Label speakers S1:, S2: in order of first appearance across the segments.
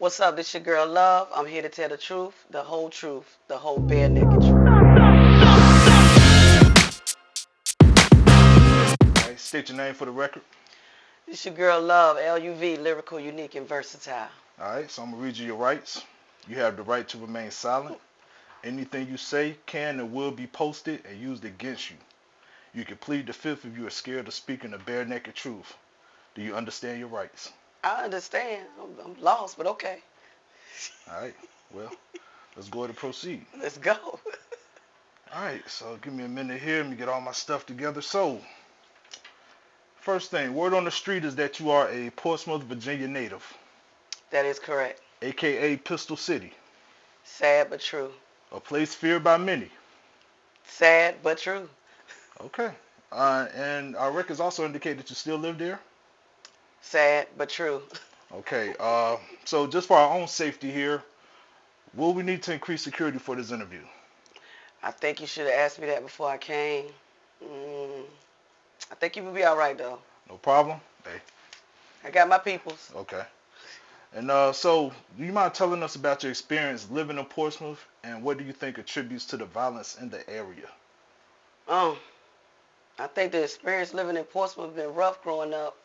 S1: What's up? This your girl Love. I'm here to tell the truth, the whole bare naked truth.
S2: All right, state your name for the record.
S1: This your girl Love, L-U-V, lyrical, unique, and versatile.
S2: All right, so I'm gonna read you your rights. You have the right to remain silent. Anything you say can and will be posted and used against you. You can plead the fifth if you are scared of speaking the bare naked truth. Do you understand your rights?
S1: I understand. I'm lost, but okay.
S2: All right, well, let's go ahead and proceed.
S1: Let's go.
S2: All right, so give me a minute here. Let me get all my stuff together. So, first thing, word on the street is that you are a Portsmouth, Virginia native,
S1: That is correct.
S2: aka Pistol City,
S1: Sad but true.
S2: a place feared by many.
S1: Sad but true.
S2: Okay. And our records also indicate that you still live there.
S1: Sad but true.
S2: Okay. So just for our own safety here, will we need to increase security for this interview?
S1: I think you should have asked me that before I came. I think you will be all right, though.
S2: No problem. Hey.
S1: I got my peoples.
S2: Okay. And so, do you mind telling us about your experience living in Portsmouth, and what do you think attributes to the violence in the area?
S1: I think the experience living in Portsmouth has been rough growing up,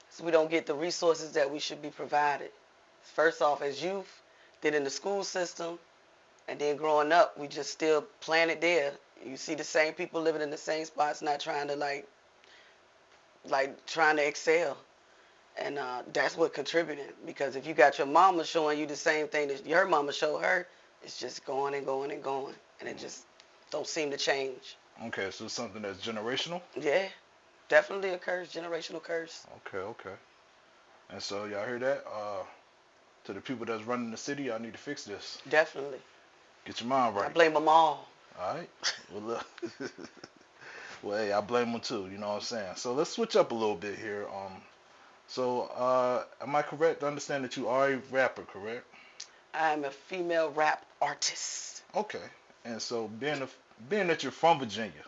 S1: so we don't get the resources that we should be provided. First off, as youth, then in the school system, and then growing up, we just still planted there. You see the same people living in the same spots, not trying to trying to excel. And that's what contributed. Because if you got your mama showing you the same thing that your mama showed her, it's just going and going and going. And it just don't seem to change.
S2: Okay, so it's something that's generational?
S1: Yeah, definitely a curse, generational curse.
S2: Okay. And so, y'all hear that? To the people that's running the city, y'all need to fix this.
S1: Definitely.
S2: Get your mind right.
S1: I blame them all.
S2: All right. Well, look. Well, hey, I blame them too. You know what I'm saying? So let's switch up a little bit here. So, am I correct to understand that you are a rapper, correct?
S1: I am a female rap artist.
S2: Okay. And so, being that you're from Virginia,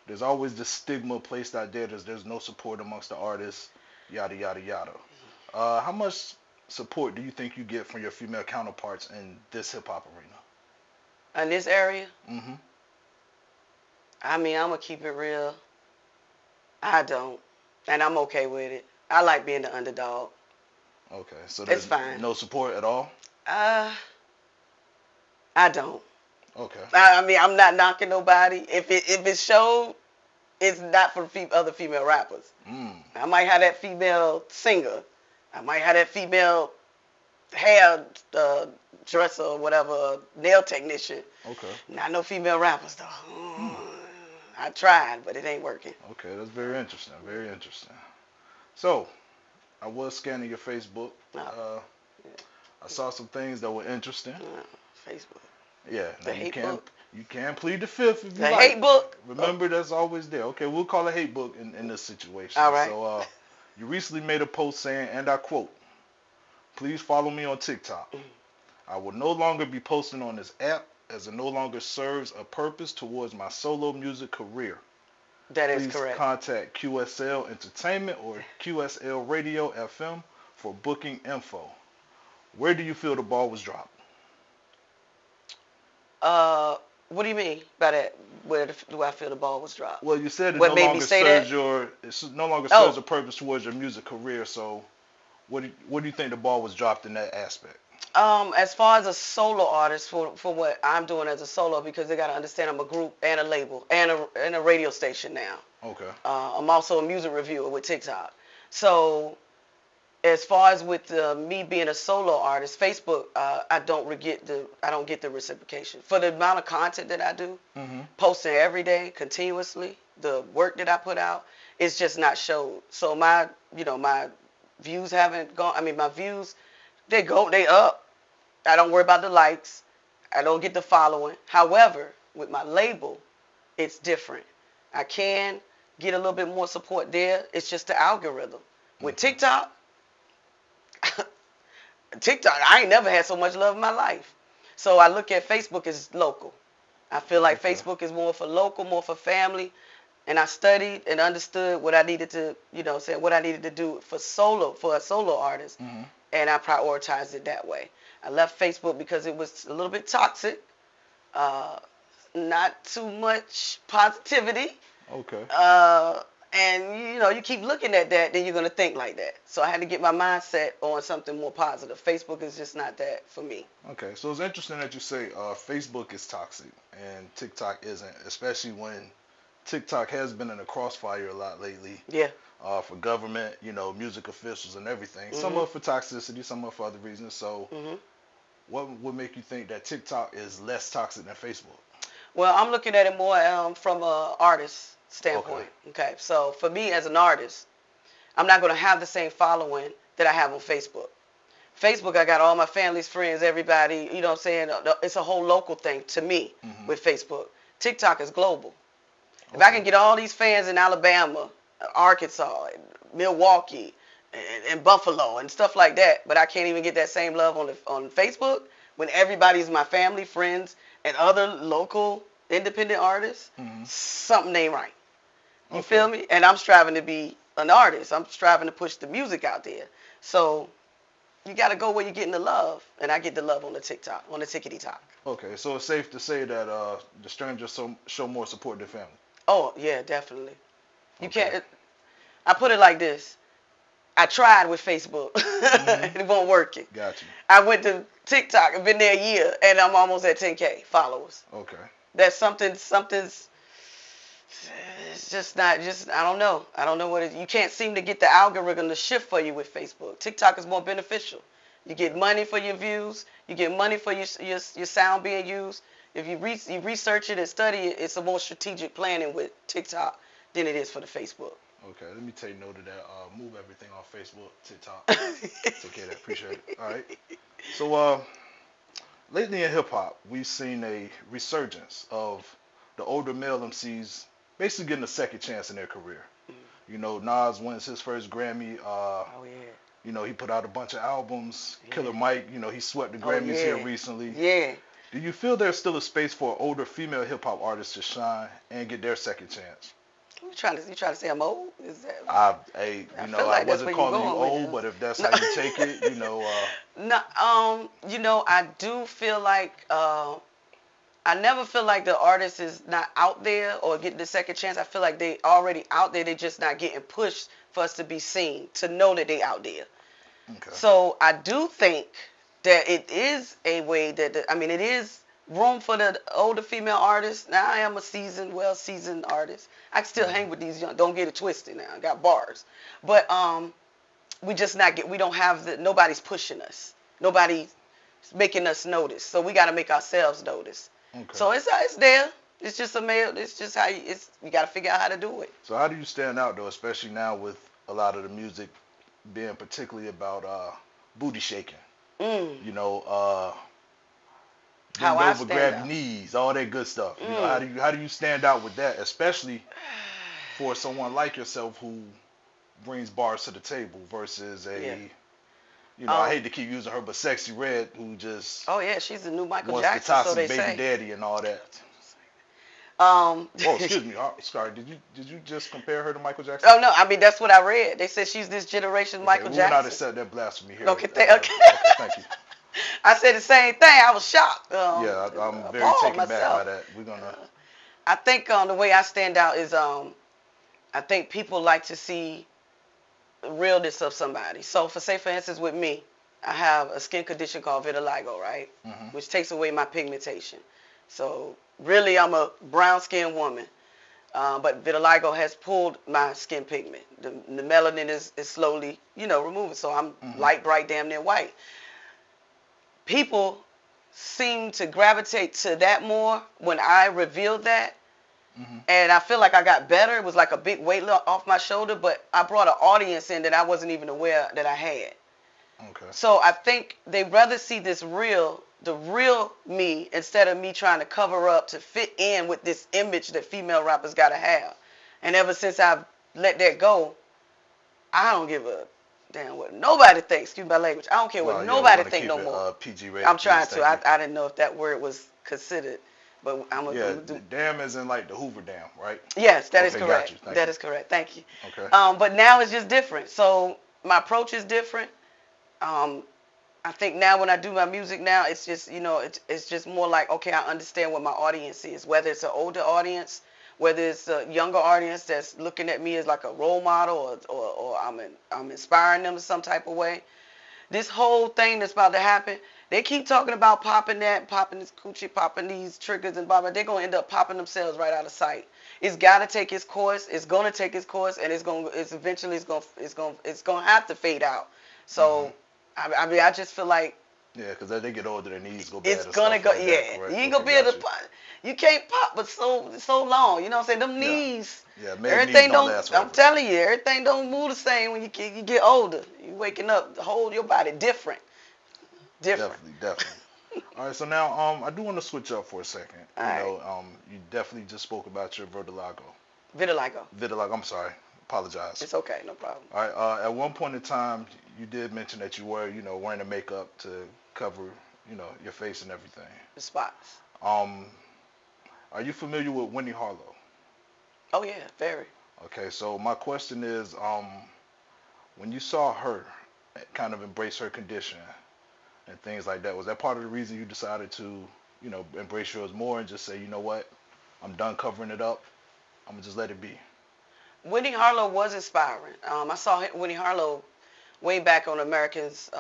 S2: there's always this stigma placed out there that there's no support amongst the artists, yada, yada, yada. How much support do you think you get from your female counterparts in this hip-hop arena?
S1: In this area?
S2: Mm-hmm.
S1: I mean, I'm going to keep it real. I don't. And I'm okay with it. I like being the underdog.
S2: Okay, so
S1: It's
S2: there's
S1: fine.
S2: no support at all?
S1: I don't.
S2: Okay.
S1: I mean, I'm not knocking nobody. If it showed, it's not for other female rappers. I might have that female singer. I might have that female hair dresser or whatever, nail technician.
S2: Okay.
S1: Not no female rappers, though. I tried, but it ain't working.
S2: Okay, that's very interesting. Very interesting. So, I was scanning your Facebook. I saw some things that were interesting.
S1: Facebook.
S2: Yeah.
S1: The hate book.
S2: You can plead the fifth if you
S1: The
S2: like.
S1: hate book.
S2: Remember, that's always there. Okay, we'll call it hate book in this situation.
S1: All right.
S2: So, you recently made a post saying, and I quote, "Please follow me on TikTok. I will no longer be posting on this app as it no longer serves a purpose towards my solo music career.
S1: That is
S2: Please
S1: correct.
S2: contact QSL Entertainment or QSL Radio FM for booking info." Where do you feel the ball was dropped?
S1: What do you mean by that? Where do I feel the ball was dropped?
S2: Well, you said it
S1: What
S2: no
S1: made me
S2: longer
S1: say
S2: serves
S1: that?
S2: it no longer serves a purpose towards your music career. So, what do you think the ball was dropped in that aspect?
S1: As far as a solo artist, for what I'm doing as a solo, because they got to understand I'm a group and a label and a radio station now.
S2: Okay.
S1: I'm also a music reviewer with TikTok. So, as far as with me being a solo artist, Facebook, I don't get the reciprocation for the amount of content that I do, posting every day continuously. The work that I put out, it's just not showed. So my views haven't gone. I mean, my views, they up. I don't worry about the likes. I don't get the following. However, with my label, it's different. I can get a little bit more support there. It's just the algorithm. With TikTok, I ain't never had so much love in my life. So I look at Facebook as local. I feel like Facebook is more for local, more for family. And I studied and understood what I needed to, what I needed to do for a solo artist. and I prioritized it that way. I left Facebook because it was a little bit toxic, not too much positivity.
S2: Okay.
S1: And you keep looking at that, then you're gonna think like that. So I had to get my mindset on something more positive. Facebook is just not that for me.
S2: Okay, so it's interesting that you say Facebook is toxic and TikTok isn't, especially when TikTok has been in the crossfire a lot lately.
S1: Yeah.
S2: For government, music officials and everything.
S1: Mm-hmm.
S2: Some are for toxicity, some are for other reasons. So,
S1: Mm-hmm.
S2: what would make you think that TikTok is less toxic than Facebook?
S1: Well, I'm looking at it more from an artist standpoint. Okay. So for me as an artist, I'm not going to have the same following that I have on Facebook. Facebook, I got all my family's friends, everybody, you know what I'm saying? It's a whole local thing to me with Facebook. TikTok is global. If I can get all these fans in Alabama, Arkansas, Milwaukee, and Buffalo and stuff like that, but I can't even get that same love on Facebook when everybody's my family, friends, and other local independent artists, something ain't right. You feel me? And I'm striving to be an artist. I'm striving to push the music out there. So you got to go where you're getting the love, and I get the love on the TikTok, on the tickety talk.
S2: Okay, so it's safe to say that the strangers show more support than family.
S1: Oh yeah, definitely. You can't. I put it like this. I tried with Facebook. It won't work.
S2: Gotcha.
S1: I went to TikTok. I've been there a year, and I'm almost at 10K followers.
S2: Okay.
S1: That's something's. It's just not. I don't know. I don't know what it. You can't seem to get the algorithm to shift for you with Facebook. TikTok is more beneficial. You get money for your views. You get money for your sound being used. If you research it and study it, it's a more strategic planning with TikTok than it is for the Facebook.
S2: Okay, let me take note of that. Move everything off Facebook, TikTok. Take care of that. Appreciate it. All right. So, lately in hip hop, we've seen a resurgence of the older male MCs basically getting a second chance in their career. Nas wins his first Grammy.
S1: Oh yeah.
S2: He put out a bunch of albums. Yeah. Killer Mike, he swept the Grammys here recently.
S1: Yeah.
S2: Do you feel there's still a space for older female hip hop artists to shine and get their second chance?
S1: You trying to say I'm old? Is that?
S2: I wasn't calling you old, but if that's how you take it,
S1: No, I do feel like I never feel like the artist is not out there or getting the second chance. I feel like they already out there. They're just not getting pushed for us to be seen, to know that they out there. Okay. So I do think that it is a way that it is room for the older female artists. Now I am a well-seasoned artist. I can still hang with these young. Don't get it twisted. Now I got bars, but we just we don't have nobody's pushing us. Nobody's making us notice. So we got to make ourselves notice. Okay. So it's there. It's just it's just how you got to figure out how to do it.
S2: So how do you stand out though, especially now with a lot of the music being particularly about booty shaking?
S1: How I stand
S2: grab
S1: out.
S2: Your knees, all that good stuff. How do you stand out with that, especially for someone like yourself who brings bars to the table versus I hate to keep using her, but Sexy Red, who just
S1: she's the new Michael
S2: Jackson,
S1: the toxic
S2: so they
S1: baby
S2: say. Daddy and all that. Excuse me. Sorry, did you just compare her to Michael Jackson?
S1: Oh no, that's what I read. They said she's this generation Michael Jackson.
S2: We're not accept that blasphemy here.
S1: Okay,
S2: okay, thank you.
S1: I said the same thing. I was shocked.
S2: I'm very taken back by that. We're gonna.
S1: I think the way I stand out is I think people like to see the realness of somebody. So for instance, with me, I have a skin condition called vitiligo, right? Mm-hmm. Which takes away my pigmentation. So really, I'm a brown-skinned woman. But vitiligo has pulled my skin pigment. The melanin is slowly, removing. So I'm light, bright, damn near white. People seem to gravitate to that more when I revealed that. Mm-hmm. And I feel like I got better. It was like a big weight off my shoulder, but I brought an audience in that I wasn't even aware that I had. Okay. So I think they'd rather see the real me, instead of me trying to cover up to fit in with this image that female rappers got to have. And ever since I've let that go, I don't give a damn what nobody thinks. Excuse my language. I don't care what nobody think no more.
S2: PG rated.
S1: I'm trying to. I didn't know if that word was considered, but I'm gonna do.
S2: Dam is in like the Hoover Dam, right?
S1: Yes, that is correct. That is correct. Thank you. Okay. But now it's just different. So my approach is different. Um, I think now when I do my music now, it's just, it's just more like, okay, I understand what my audience is, whether it's an older audience, whether it's a younger audience that's looking at me as like a role model, or I'm inspiring them in some type of way. This whole thing that's about to happen, they keep talking about popping that, popping this coochie, popping these triggers and blah, blah. They're going to end up popping themselves right out of sight. It's got to take its course. It's going to take its course, and it's eventually it's going to have to fade out. So, I mean, I just feel like
S2: Yeah, because as they get older, their knees go bad
S1: it's
S2: and
S1: gonna
S2: stuff
S1: go.
S2: like
S1: Yeah,
S2: that. Correct.
S1: you ain't
S2: Okay,
S1: gonna be able
S2: got
S1: to
S2: you.
S1: pop. You can't pop, but so long. You know what I'm saying? Them
S2: Yeah.
S1: knees.
S2: Yeah, maybe knees
S1: Everything
S2: don't
S1: don't.
S2: last
S1: I'm
S2: forever.
S1: telling you, everything don't move the same when you get older. You waking up, the whole your body different.
S2: Definitely. All right, so now I do want to switch up for a second.
S1: All right.
S2: You definitely just spoke about your vitiligo.
S1: Vitiligo.
S2: Vitiligo. I'm sorry. Apologize.
S1: It's okay, no problem.
S2: All right. At one point in time, you did mention that you were, wearing the makeup to cover, your face and everything.
S1: The spots.
S2: Are you familiar with Winnie Harlow?
S1: Oh yeah, very.
S2: Okay. So my question is, when you saw her kind of embrace her condition and things like that, was that part of the reason you decided to, embrace yours more and just say, you know what, I'm done covering it up. I'm gonna just let it be.
S1: Winnie Harlow was inspiring. I saw Winnie Harlow way back on America's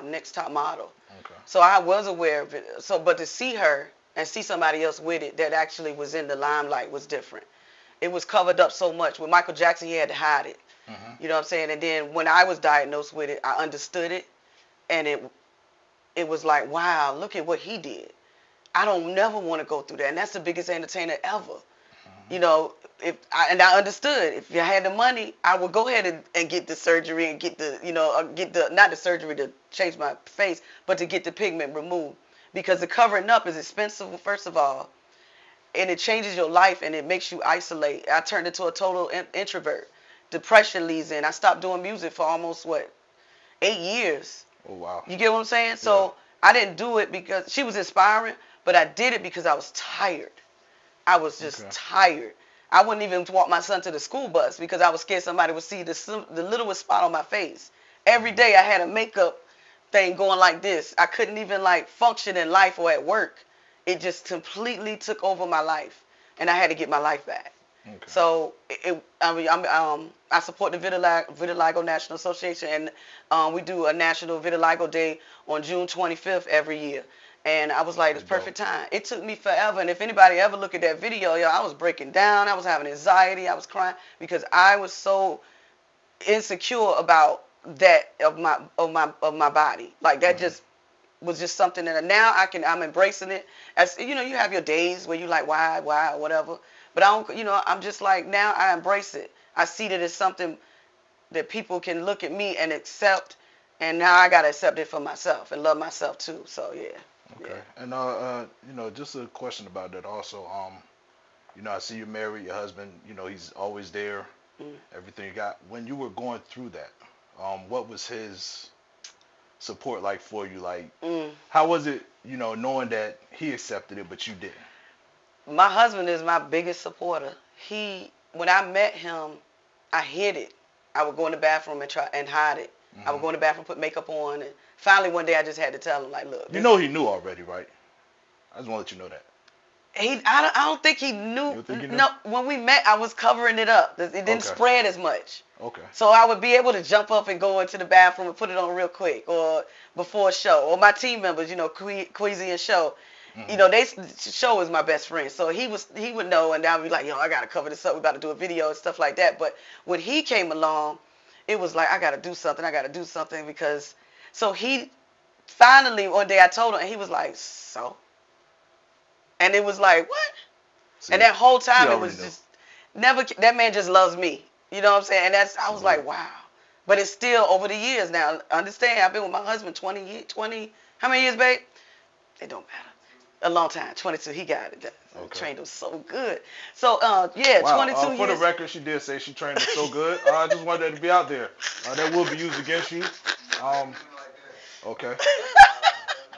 S1: Next Top Model.
S2: Okay.
S1: So I was aware of it. So, but to see her and see somebody else with it that actually was in the limelight was different. It was covered up so much. With Michael Jackson, he had to hide it. You know what I'm saying? And then when I was diagnosed with it, I understood it, and it was like, wow, look at what he did. I don't never want to go through that, and that's the biggest entertainer ever. You know, and I understood if I had the money, I would go ahead and get the surgery and get the, get the, not the surgery to change my face, but to get the pigment removed, because the covering up is expensive, first of all, and it changes your life and it makes you isolate. I turned into a total introvert. Depression leads in. I stopped doing music for almost 8 years.
S2: Oh wow.
S1: You get what I'm saying? So I didn't do it because she was inspiring, but I did it because I was tired. I was just tired. I wouldn't even walk my son to the school bus because I was scared somebody would see the littlest spot on my face. Every day I had a makeup thing going like this. I couldn't even function in life or at work. It just completely took over my life, and I had to get my life back.
S2: Okay.
S1: So I support the Vitiligo National Association, and we do a National Vitiligo Day on June 25th every year. And I was like, it's perfect time. It took me forever. And if anybody ever look at that video, I was breaking down. I was having anxiety. I was crying because I was so insecure about that of my body. Like that just was just something that now I'm embracing it. As you have your days where you like why whatever. But I don't, I'm just like, now I embrace it. I see that it's something that people can look at me and accept, and now I gotta accept it for myself and love myself too. So yeah.
S2: Okay.
S1: Yeah.
S2: And just a question about that also. I see you're married, your husband, he's always there, everything you got. When you were going through that, what was his support like for you? Like, how was it, knowing that he accepted it, but you didn't?
S1: My husband is my biggest supporter. When I met him, I hid it. I would go in the bathroom and try and hide it. I would go in the bathroom, put makeup on, and finally one day I just had to tell him, like, look.
S2: He knew already, right? I just want to let you know that.
S1: I don't think he knew.
S2: You don't think he knew?
S1: No, when we met, I was covering it up. It didn't spread as much.
S2: Okay.
S1: So I would be able to jump up and go into the bathroom and put it on real quick, or before a show. Or my team members, Queasy and Show. Show is my best friend, so he would know, and I would be like, I gotta cover this up. We got to do a video and stuff like that. But when he came along, it was like I gotta do something because. So he finally one day I told him, and he was like, so. And it was like, what? See, and that whole time it was just never. That man just loves me. You know what I'm saying? And I was like, wow. But it's still over the years now. Understand? I've been with my husband 20. How many years, babe? It don't matter. A long time. 22. He got it. Trained him so good. So, wow. 22 years.
S2: For the record, she did say she trained him so good. I just wanted that to be out there. That will be used against you. Okay.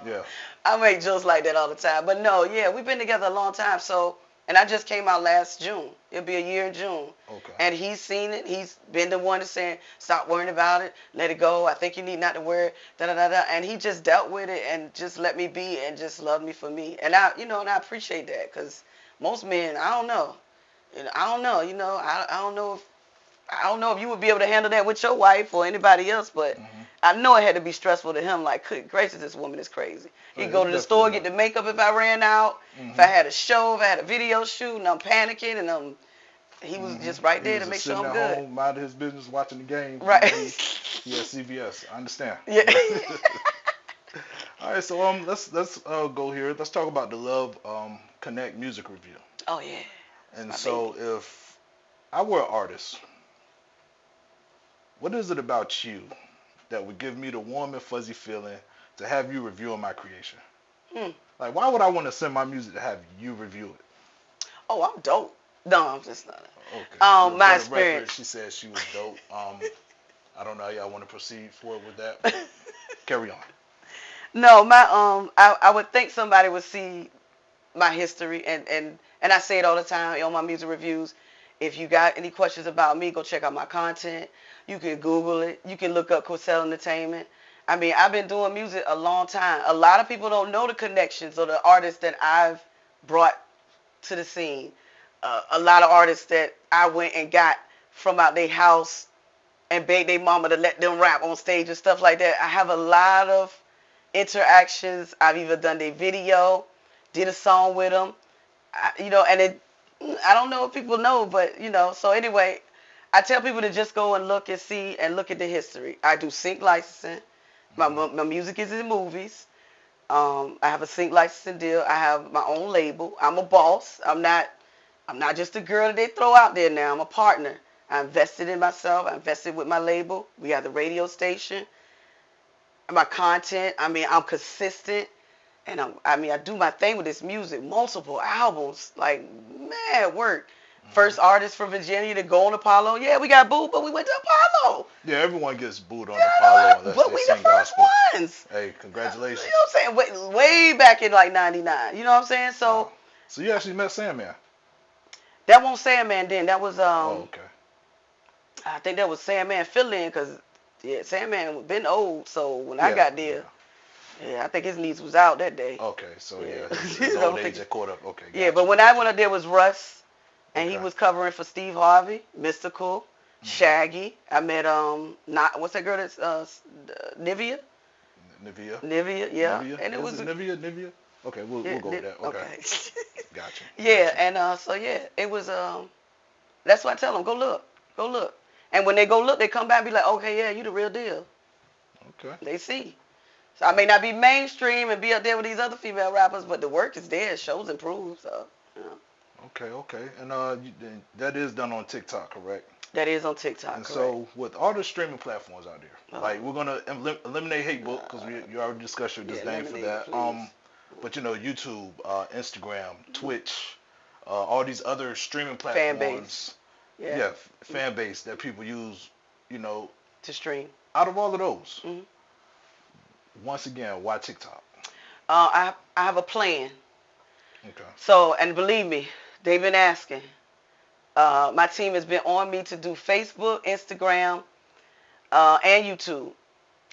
S2: Yeah.
S1: I make jokes like that all the time. But no, we've been together a long time. So And I just came out last June. It'll be a year in June.
S2: Okay.
S1: And he's seen it. He's been the one to saying, stop worrying about it. Let it go. I think you need not to wear it. Da-da-da-da. And he just dealt with it and just let me be and just loved me for me. And I appreciate that because most men, I don't know. I don't know. I don't know if you would be able to handle that with your wife or anybody else, but I know it had to be stressful to him. Like, good gracious, this woman is crazy. He'd go to the store, get the makeup if I ran out. If I had a show, if I had a video shoot, and I'm panicking, and he was just right there to make sure I'm good.
S2: Home, minding his business, watching the game.
S1: Right.
S2: Yeah, CBS. I understand.
S1: Yeah.
S2: All right, so let's go here. Let's talk about the Love Connect music review.
S1: Oh yeah.
S2: And so baby. If I were an artist, what is it about you that would give me the warm and fuzzy feeling to have you reviewing my creation? Like, why would I want to send my music to have you review it?
S1: Oh, I'm dope. No, I'm just not.
S2: Okay.
S1: My experience.
S2: Record, she said she was dope. I don't know how y'all want to proceed forward with that. But carry on.
S1: No, I would think somebody would see my history, and I say it all the time on my music reviews. If you got any questions about me, go check out my content. You can Google it. You can look up QSL Entertainment. I mean, I've been doing music a long time. A lot of people don't know the connections or the artists that I've brought to the scene. A lot of artists that I went and got from out their house and begged their mama to let them rap on stage and stuff like that. I have a lot of interactions. I've even done their video, did a song with them, and I don't know if people know, but, so anyway, I tell people to just go and look and see and look at the history. I do sync licensing. My music is in movies. I have a sync licensing deal. I have my own label. I'm a boss. I'm not just a girl that they throw out there now. I'm a partner. I invested in myself. I invested with my label. We have the radio station. My content. I mean, I'm consistent. And I do my thing with this music. Multiple albums. Like, mad work. First artist from Virginia to go on Apollo. Yeah, we got booed, but we went to Apollo.
S2: Yeah, everyone gets booed on Apollo unless
S1: but
S2: they
S1: we
S2: sing
S1: the first
S2: gospel.
S1: ones.
S2: Hey, congratulations.
S1: You know what I'm saying? Way back in like 99. You know what I'm saying? So
S2: wow. So you actually met Sandman.
S1: That wasn't Sandman then. That was
S2: okay.
S1: I think that was Sandman fill-in because Sandman been old. So when I got there, I think his niece was out that day.
S2: Okay, so his old age had caught up. Okay.
S1: Yeah, but when I went up there was Russ, and he was covering for Steve Harvey, Mystical, Shaggy. I met what's that girl that's Nivea? Nivea, yeah.
S2: Nivea?
S1: And it was
S2: Nivea. Okay, we'll go with that. Okay. Gotcha.
S1: Yeah, and it was that's why I tell them go look. And when they go look, they come back and be like, okay, yeah, you the real deal.
S2: Okay.
S1: They see. So I may not be mainstream and be up there with these other female rappers, but the work is there. Shows improve. So.
S2: Okay. And that is done on TikTok, correct?
S1: That is on TikTok.
S2: And
S1: correct.
S2: So with all the streaming platforms out there, like we're gonna eliminate hate book because you already discussed your disdain for that. But YouTube, Instagram, Twitch, all these other streaming platforms. Fan base that people use,
S1: to stream.
S2: Out of all of those, once again, why TikTok?
S1: I have a plan.
S2: Okay.
S1: So, and believe me, they've been asking. My team has been on me to do Facebook, Instagram, and YouTube.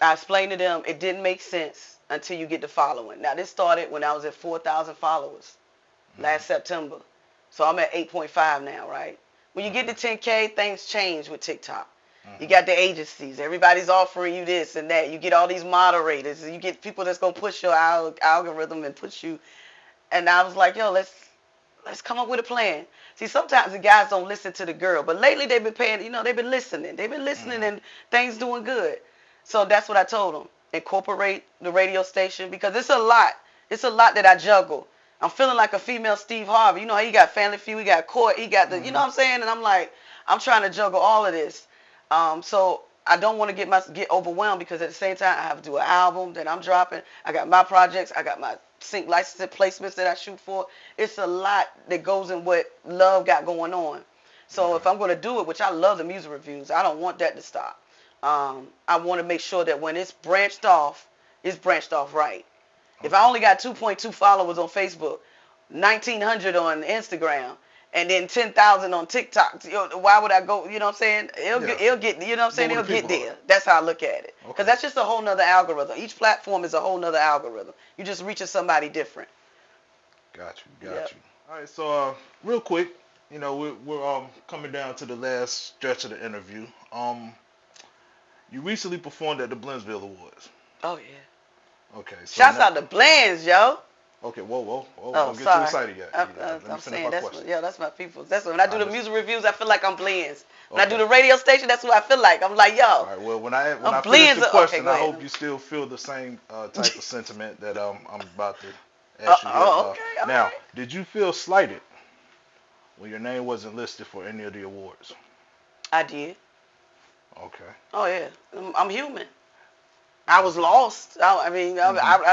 S1: I explained to them it didn't make sense until you get the following. Now, this started when I was at 4,000 followers last September. So I'm at 8.5 now, right? When you get to 10K, things change with TikTok. You got the agencies. Everybody's offering you this and that. You get all these moderators. You get people that's going to push your algorithm and push you. And I was like, yo, let's come up with a plan. See, sometimes the guys don't listen to the girl. But lately they've been paying, they've been listening. They've been listening and things doing good. So that's what I told them. Incorporate the radio station because it's a lot. It's a lot that I juggle. I'm feeling like a female Steve Harvey. You know how he got Family Feud, he got Court, he got the, you know what I'm saying? And I'm like, I'm trying to juggle all of this. So I don't want to get overwhelmed because at the same time I have to do an album that I'm dropping. I got my projects. I got my sync licensing placements that I shoot for. It's a lot that goes in what Love got going on. So if I'm going to do it, which I love the music reviews, I don't want that to stop. I want to make sure that when it's branched off right. If I only got 2.2 followers on Facebook, 1,900 on Instagram, and then 10,000 on TikTok. Why would I go? You know what I'm saying? It'll get. You know what I'm saying? It'll get there. That's how I look at it. Because that's just a whole nother algorithm. Each platform is a whole nother algorithm. You just reaching somebody different.
S2: Got you. All right. So real quick, we're coming down to the last stretch of the interview. You recently performed at the Blizzies Awards.
S1: Oh yeah.
S2: Okay. So
S1: shouts out to Blizz, yo.
S2: Okay, whoa.
S1: Oh,
S2: Don't get too excited yet.
S1: I'm saying that's my people. That's when I do the music reviews, I feel like I'm Blizz. When I do the radio station, that's what I feel like. I'm like, yo.
S2: All right, well, when I finish the question, I hope you still feel the same type of sentiment that I'm about to ask you.
S1: Okay.
S2: Now, did you feel slighted when your name wasn't listed for any of the awards?
S1: I did.
S2: Okay.
S1: Oh, yeah. I'm human. I was lost. I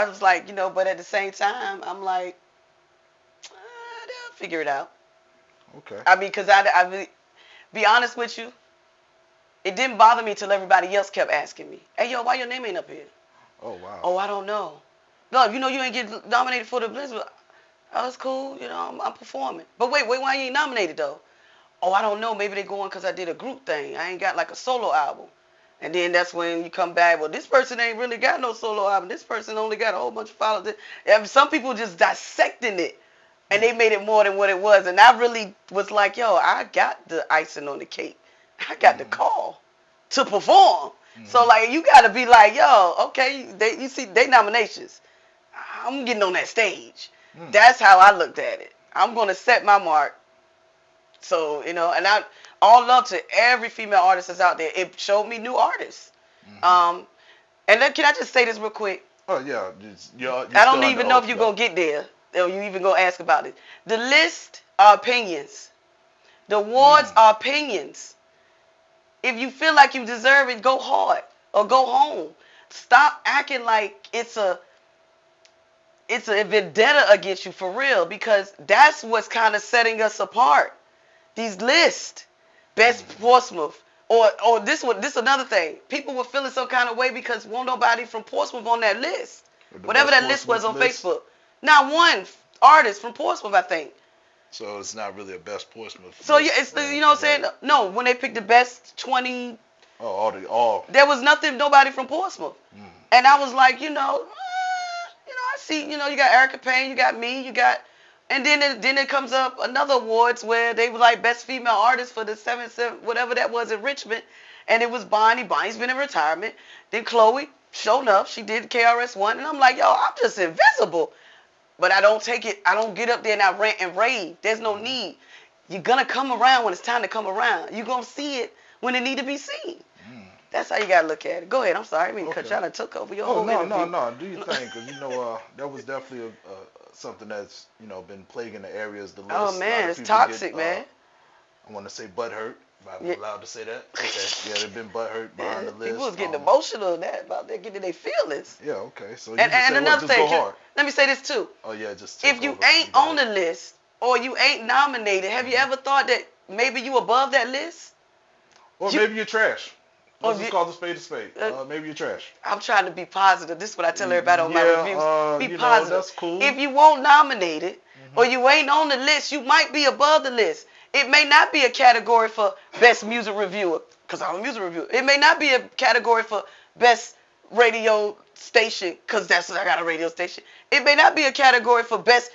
S1: was like, but at the same time, I'm like, they'll figure it out.
S2: Okay.
S1: I mean, because I be honest with you, it didn't bother me till everybody else kept asking me, hey, yo, why your name ain't up here?
S2: Oh, wow.
S1: Oh, I don't know. No, you ain't get nominated for the Blizzies. Oh, it's cool. I'm performing. But wait, why you ain't nominated, though? Oh, I don't know. Maybe they going because I did a group thing. I ain't got like a solo album. And then that's when you come back, well, this person ain't really got no solo album. This person only got a whole bunch of followers. And some people just dissecting it, and they made it more than what it was. And I really was like, yo, I got the icing on the cake. I got the call to perform. So, like, you got to be like, yo, okay, you see, they nominations. I'm getting on that stage. That's how I looked at it. I'm going to set my mark. So, and all love to every female artist that's out there. It showed me new artists. And then, can I just say this real quick?
S2: Oh, yeah.
S1: I don't even know if you're going to get there or you even going to ask about it. The list are opinions. The awards are opinions. If you feel like you deserve it, go hard or go home. Stop acting like it's a vendetta against you for real, because that's what's kind of setting us apart. These lists, best Portsmouth, or this another thing. People were feeling some kind of way because won't nobody from Portsmouth on that list. Whatever that list was on Facebook. Not one artist from Portsmouth, I think.
S2: So it's not really a best Portsmouth.
S1: So yeah, it's you know what I'm saying? No, when they picked the best 20.
S2: Oh,
S1: there was nobody from Portsmouth, and I was like, I see, you got Erica Payne, you got me, and then it comes up another awards where they were like best female artist for the 7 whatever that was in Richmond, and it was Bonnie. Bonnie's been in retirement. Then Chloe, showed up, she did KRS-One, and I'm like, yo, I'm just invisible. But I don't take it. I don't get up there and I rant and rave. There's no need. You're gonna come around when it's time to come around. You're gonna see it when it need to be seen. That's how you gotta look at it. Go ahead. I'm sorry. I mean, cut y'all and took over your whole interview.
S2: No. Do your thing, because that was definitely something that's been plaguing the areas. The list.
S1: Oh man, it's toxic, man.
S2: I want to say butthurt. If I'm allowed to say that. Okay. Yeah, they've been butthurt behind the list.
S1: People was getting emotional in that about that, getting their feelings.
S2: Yeah. Okay. So
S1: and another thing,
S2: go hard.
S1: Let me say this too.
S2: Oh yeah, just
S1: if you ain't on the list or you ain't nominated, have you ever thought that maybe you above that list?
S2: Or maybe you're trash. Let's just call the spade a spade. Maybe you're trash.
S1: I'm trying to be positive. This is what I tell everybody on my reviews. Be positive.
S2: That's cool.
S1: If you won't nominated or you ain't on the list, you might be above the list. It may not be a category for best music reviewer, because I'm a music reviewer. It may not be a category for best radio station, because that's what I got, a radio station. It may not be a category for best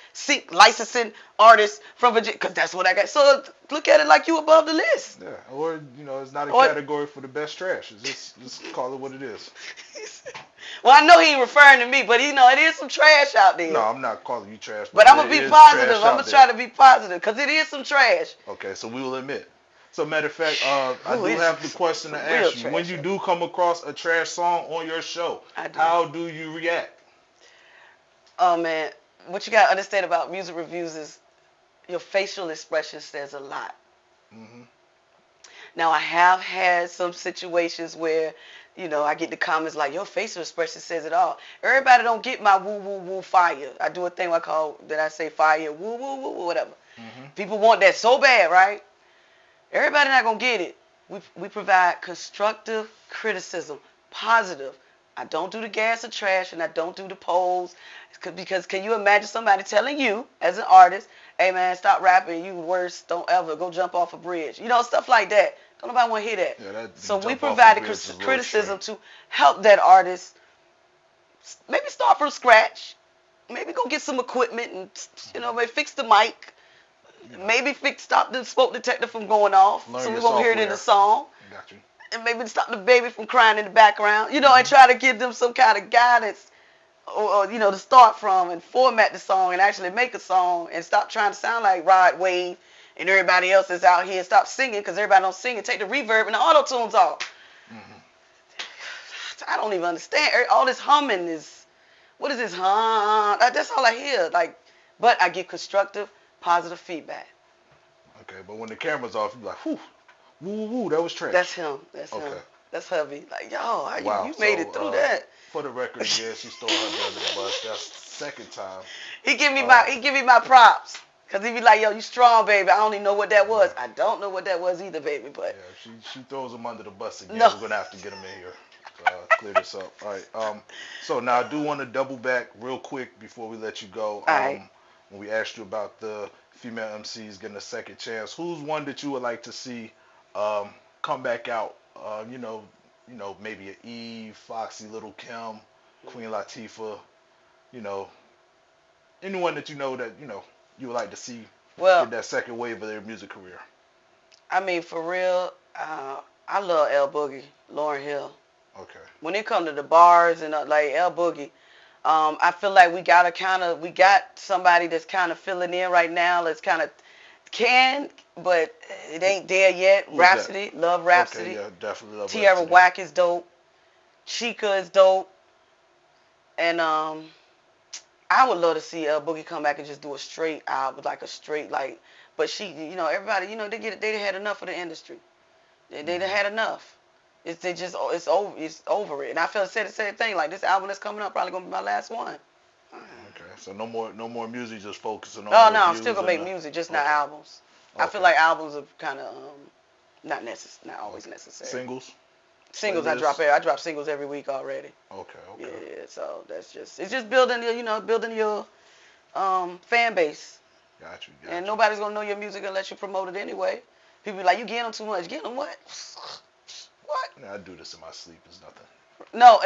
S1: licensing artist from Virginia, because that's what I got. So look at it like you above the list.
S2: Yeah, or it's not a category for the best trash. It's just call it what it is.
S1: Well, I know he ain't referring to me, but it is some trash out there.
S2: No, I'm not calling you trash.
S1: But I'm going to be positive. I'm going to try to be positive, because it is some trash.
S2: Okay, so we will admit. So, matter of fact, I do have the question to ask you. When you do come across a trash song on your show, how do you react?
S1: Oh, man. What you got to understand about music reviews is your facial expression says a lot. Now, I have had some situations where, I get the comments like, your facial expression says it all. Everybody don't get my woo, woo, woo, fire. I do a thing I say fire, woo, woo, woo, woo, whatever. People want that so bad, right? Everybody not going to get it. We provide constructive criticism, positive, I don't do the gas or trash, and I don't do the polls. Because can you imagine somebody telling you, as an artist, hey, man, stop rapping, you worse, don't ever, go jump off a bridge. You know, stuff like that. Don't nobody want to hear that.
S2: Yeah, that
S1: So we
S2: jump off the
S1: provided
S2: bridge is a little
S1: criticism
S2: extreme.
S1: to help that artist maybe start from scratch. Maybe go get some equipment and, maybe fix the mic. Maybe stop the smoke detector from going off
S2: Learn
S1: so we
S2: your
S1: won't hear it in the
S2: software.
S1: song.
S2: Got you.
S1: And maybe stop the baby from crying in the background, and try to give them some kind of guidance or to start from and format the song and actually make a song and stop trying to sound like Rod Wave and everybody else is out here. Stop singing because everybody don't sing and take the reverb and the auto-tunes off. I don't even understand. All this humming is, what is this hum? That's all I hear. But I get constructive, positive feedback.
S2: Okay, but when the camera's off, you're like, whoo, woo, woo, that was trash.
S1: That's him. That's
S2: okay.
S1: him. That's hubby. Like, yo, how
S2: wow.
S1: you made it through that.
S2: For the record, again, she stole her under the bus. That's the second time.
S1: He give me my props. Because he be like, yo, you strong, baby. I don't even know what that was. I don't know what that was either, baby. But
S2: yeah, she throws him under the bus again.
S1: No.
S2: We're going to have to get him in here. Clear this up. All right. So now I do want to double back real quick before we let you go.
S1: All right.
S2: When we asked you about the female MCs getting a second chance, who's one that you would like to see come back out? Maybe an Eve, Foxy, Little Kim, Queen Latifah, anyone that that, you would like to see get that second wave of their music career.
S1: I mean, for real, I love L Boogie, Lauryn Hill.
S2: Okay.
S1: When it comes to the bars and like L Boogie, I feel like we got somebody that's kind of filling in right now. That's kind of but it ain't there yet.
S2: Who's
S1: Rhapsody,
S2: that?
S1: love Rhapsody.
S2: Okay, yeah, definitely love
S1: Tierra
S2: Rhapsody.
S1: Whack is dope. Chica is dope. And I would love to see L Boogie come back and just do a straight album, but she, everybody, they had enough of the industry. They had enough. It's over it. And I said the same thing. Like, this album that's coming up probably gonna be my last one.
S2: Okay, so no more music, just focusing on.
S1: Oh no, I'm still gonna make music, just not albums.
S2: Okay.
S1: I feel like albums are kind of not always necessary. Singles, I drop singles every week already.
S2: Okay.
S1: Yeah, so it's just building your fan base.
S2: Got you.
S1: And nobody's gonna know your music unless you promote it anyway. People be like, you getting them too much. Get them what? What?
S2: Yeah, I do this in my sleep. It's nothing.
S1: No,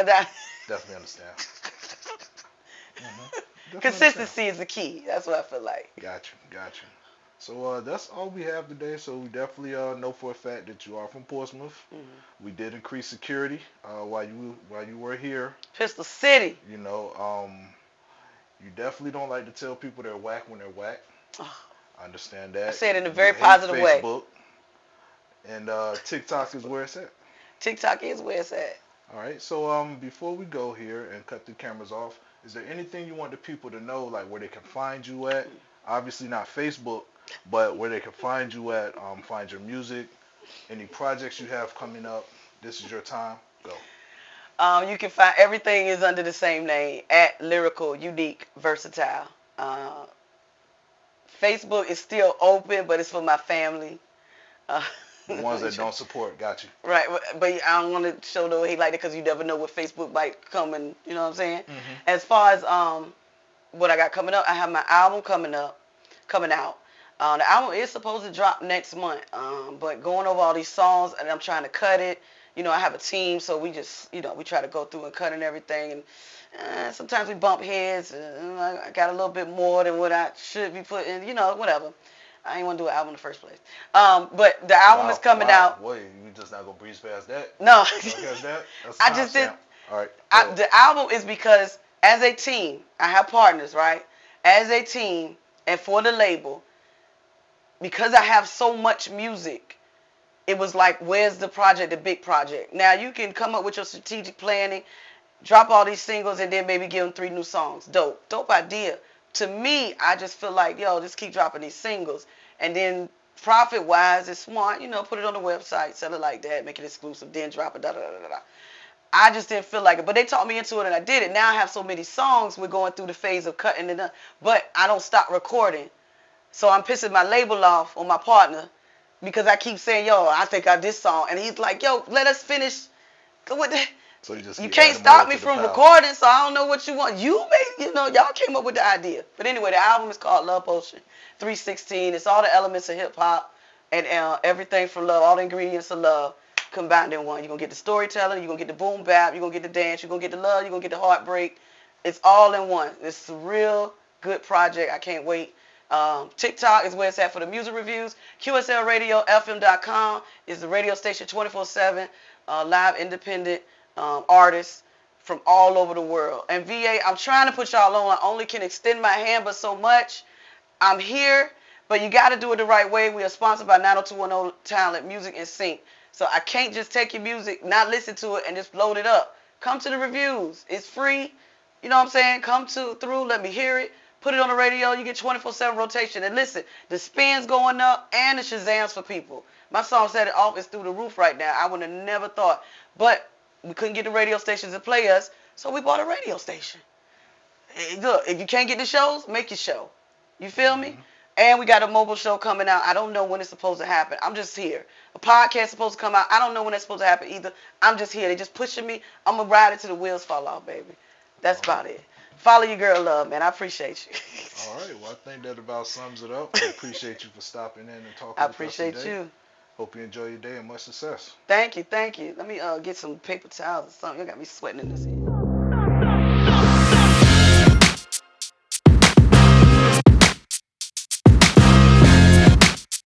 S2: definitely understand.
S1: Consistency is the key. That's what I feel like.
S2: Got you. So that's all we have today. So we definitely know for a fact that you are from Portsmouth. Mm-hmm. We did increase security while you were here.
S1: Pistol City.
S2: You definitely don't like to tell people they're whack when they're whack. I understand that.
S1: I say it in a very positive way.
S2: And TikTok is where it's at.
S1: TikTok is where it's at.
S2: All right. So before we go here and cut the cameras off, is there anything you want the people to know, like where they can find you at? Obviously not Facebook, but where they can find you at, find your music, any projects you have coming up. This is your time. Go.
S1: You can find everything is under the same name at Lyrical, Unique, Versatile. Facebook is still open, but it's for my family.
S2: The ones that don't support, got you.
S1: Right, but I don't want to show the way he like it because you never know what Facebook might come and, you know what I'm saying? Mm-hmm. As far as what I got coming up, I have my album coming out. The album is supposed to drop next month, but going over all these songs and I'm trying to cut it. I have a team, so we just, we try to go through and cut and everything. And sometimes we bump heads. I got a little bit more than what I should be putting, whatever. I ain't want to do an album in the first place. But the album is coming out.
S2: Wait, you just not going to breeze past that?
S1: No.
S2: Past that?
S1: I just did.
S2: All right.
S1: The album is because as a team, I have partners, right? As a team and for the label, because I have so much music, it was like, where's the project, the big project? Now, you can come up with your strategic planning, drop all these singles, and then maybe give them 3 new songs. Dope idea. To me, I just feel like, just keep dropping these singles. And then profit-wise, it's smart, put it on the website, sell it like that, make it exclusive, then drop it, da-da-da-da-da. I just didn't feel like it. But they taught me into it, and I did it. Now I have so many songs, we're going through the phase of cutting it up. But I don't stop recording. So I'm pissing my label off on my partner because I keep saying, I think I this song. And he's like, let us finish.
S2: So you just
S1: You
S2: keep
S1: can't
S2: adding more
S1: stop me
S2: to the
S1: from
S2: pile.
S1: recording, so I don't know what you want. Y'all came up with the idea. But anyway, the album is called Love Potion 316. It's all the elements of hip hop and everything from love, all the ingredients of love combined in one. You're going to get the storytelling, you're going to get the boom bap, you're going to get the dance, you're going to get the love, you're going to get the heartbreak. It's all in one. It's a real good project. I can't wait. TikTok is where it's at for the music reviews. QSL Radio FM.com is the radio station 24/7, live independent artists from all over the world. And VA, I'm trying to put y'all on. I only can extend my hand, but so much. I'm here, but you got to do it the right way. We are sponsored by 90210 Talent, Music and Sync. So I can't just take your music, not listen to it, and just load it up. Come to the reviews. It's free. You know what I'm saying? Come through, let me hear it. Put it on the radio. You get 24/7 rotation. And listen, the spins going up and the Shazams for people. My song Set It Off is through the roof right now. I would have never thought. But we couldn't get the radio stations to play us, so we bought a radio station. Hey, look, if you can't get the shows, make your show. You feel me? And we got a mobile show coming out. I don't know when it's supposed to happen. I'm just here. A podcast supposed to come out. I don't know when it's supposed to happen either. I'm just here. They just pushing me. I'm going to ride it till the wheels fall off, baby. That's about it. Follow your girl love, man. I appreciate you.
S2: All right. Well, I think that about sums it up. I appreciate you for stopping in and talking
S1: I
S2: with us
S1: appreciate
S2: today.
S1: you.
S2: Hope you enjoy your day and much success.
S1: Thank you. Let me get some paper towels or something. You got me sweating in this heat.